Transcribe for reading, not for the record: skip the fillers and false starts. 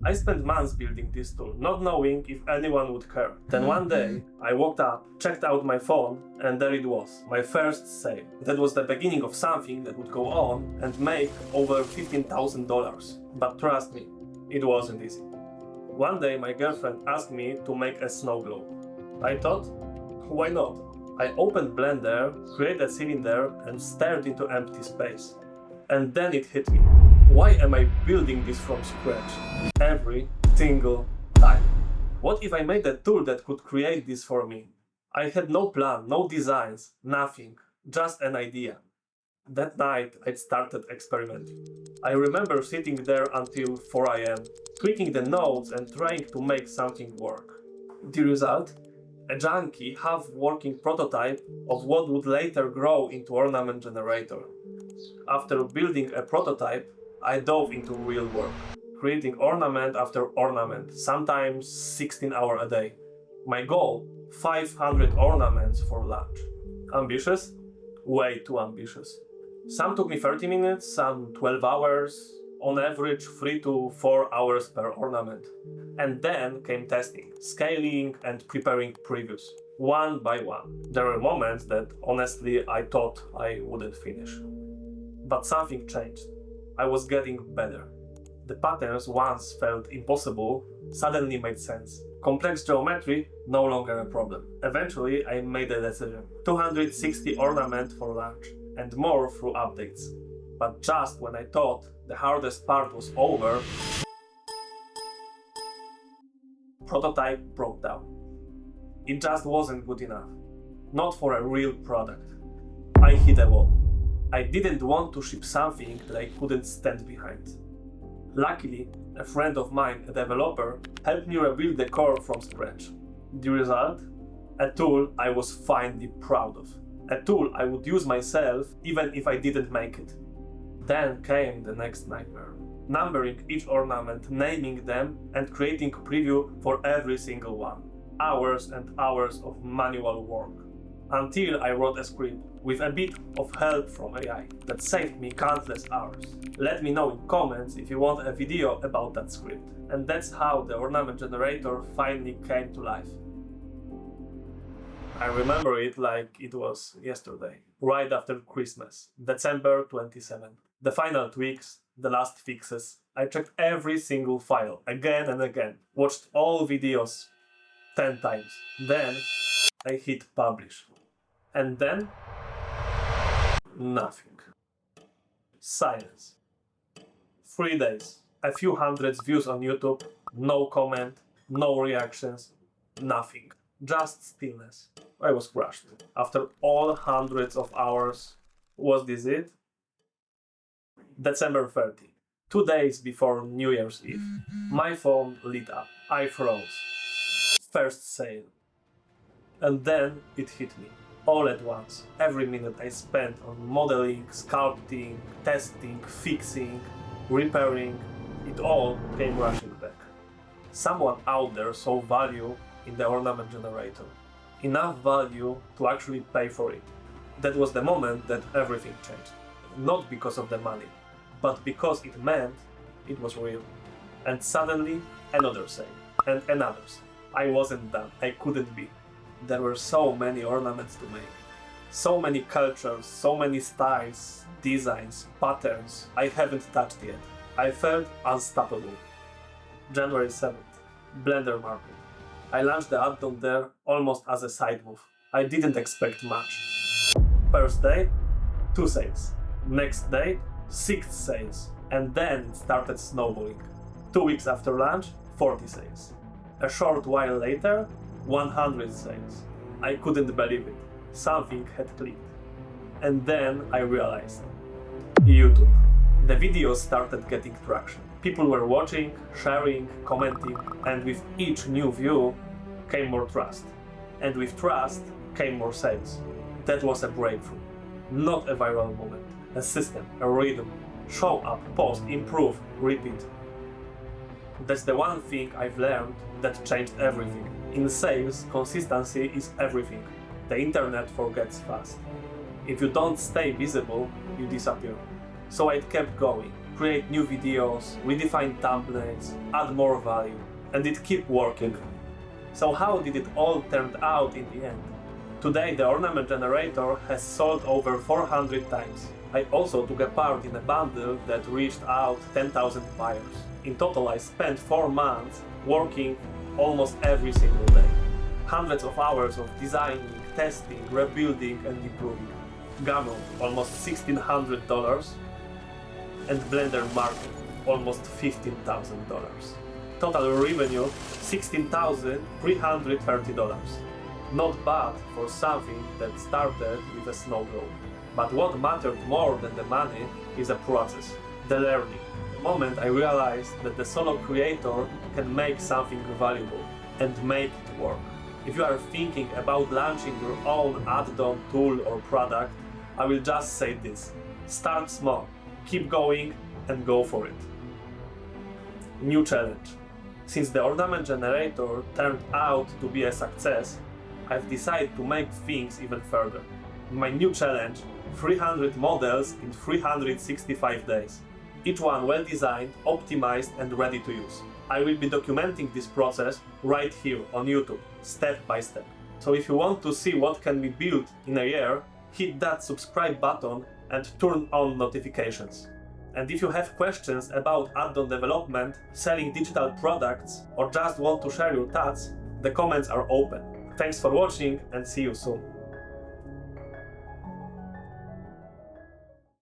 I spent months building this tool, not knowing if anyone would care. Then one day, I woke up, checked out my phone, and there it was, my first sale. That was the beginning of something that would go on and make over $15,000. But trust me, it wasn't easy. One day, my girlfriend asked me to make a snow globe. I thought, why not? I opened Blender, created a cylinder, and stared into empty space. And then it hit me. Why am I building this from scratch? Every single time. What if I made a tool that could create this for me? I had no plan, no designs, nothing, just an idea. That night I started experimenting. I remember sitting there until 4 AM, tweaking the nodes and trying to make something work. The result? A junky, half-working prototype of what would later grow into Ornament Generator. After building a prototype, I dove into real work, creating ornament after ornament, sometimes 16 hours a day. My goal? 500 ornaments for launch. Ambitious? Way too ambitious. Some took me 30 minutes, some 12 hours, on average 3 to 4 hours per ornament. And then came testing, scaling and preparing previews, one by one. There were moments that honestly I thought I wouldn't finish. But something changed. I was getting better. The patterns once felt impossible suddenly made sense. Complex geometry no longer a problem. Eventually I made a decision. 260 ornament for launch and more through updates. But just when I thought the hardest part was over, prototype broke down. It just wasn't good enough. Not for a real product. I hit a wall. I didn't want to ship something that I couldn't stand behind. Luckily, a friend of mine, a developer, helped me rebuild the core from scratch. The result? A tool I was finally proud of. A tool I would use myself even if I didn't make it. Then came the next nightmare. Numbering each ornament, naming them, and creating a preview for every single one. Hours and hours of manual work. Until I wrote a script with a bit of help from AI that saved me countless hours. Let me know in comments if you want a video about that script. And that's how the Ornament Generator finally came to life. I remember it like it was yesterday, right after Christmas, December 27. The final tweaks, the last fixes. I checked every single file again and again, watched all videos 10 times. Then I hit publish. And then nothing. Silence. 3 days. A few hundred views on YouTube, no comment, no reactions, nothing. Just stillness. I was crushed. After all hundreds of hours, was this it? December 30. 2 days before New Year's Eve. My phone lit up. I froze. First sale. And then it hit me. All at once. Every minute I spent on modeling, sculpting, testing, fixing, repairing, it all came rushing back. Someone out there saw value in the Ornament Generator. Enough value to actually pay for it. That was the moment that everything changed. Not because of the money, but because it meant it was real. And suddenly, another sale, and another sale. I wasn't done. I couldn't be. There were so many ornaments to make. So many cultures, so many styles, designs, patterns I haven't touched yet. I felt unstoppable. January 7th, Blender Market. I launched the Addon there almost as a side move. I didn't expect much. First day, 2 sales. Next day, 6 sales. And then it started snowballing. 2 weeks after launch, 40 sales. A short while later, 100 sales. I couldn't believe it. Something had clicked. And then I realized. YouTube. The videos started getting traction. People were watching, sharing, commenting, and with each new view came more trust. And with trust came more sales. That was a breakthrough. Not a viral moment. A system, a rhythm. Show up, post, improve, repeat. That's the one thing I've learned that changed everything. In sales, consistency is everything. The internet forgets fast. If you don't stay visible, you disappear. So I kept going, create new videos, redefine thumbnails, add more value, and it kept working. So how did it all turn out in the end? Today the Ornament Generator has sold over 400 times. I also took a part in a bundle that reached out 10,000 buyers. In total I spent 4 months working almost every single day. Hundreds of hours of designing, testing, rebuilding and improving. Gumroad, almost $1,600, and Blender Market, almost $15,000. Total revenue, $16,330. Not bad for something that started with a snow globe. But what mattered more than the money is the process, the learning. The moment I realized that the solo creator can make something valuable and make it work. If you are thinking about launching your own add-on tool or product, I will just say this: start small, keep going and go for it. New challenge. Since the Ornament Generator turned out to be a success, I've decided to make things even further. My new challenge: 300 models in 365 days. Each one well designed, optimized and ready to use. I will be documenting this process right here on YouTube, step by step. So if you want to see what can be built in a year, hit that subscribe button and turn on notifications. And if you have questions about add-on development, selling digital products, or just want to share your thoughts, the comments are open. Thanks for watching and see you soon.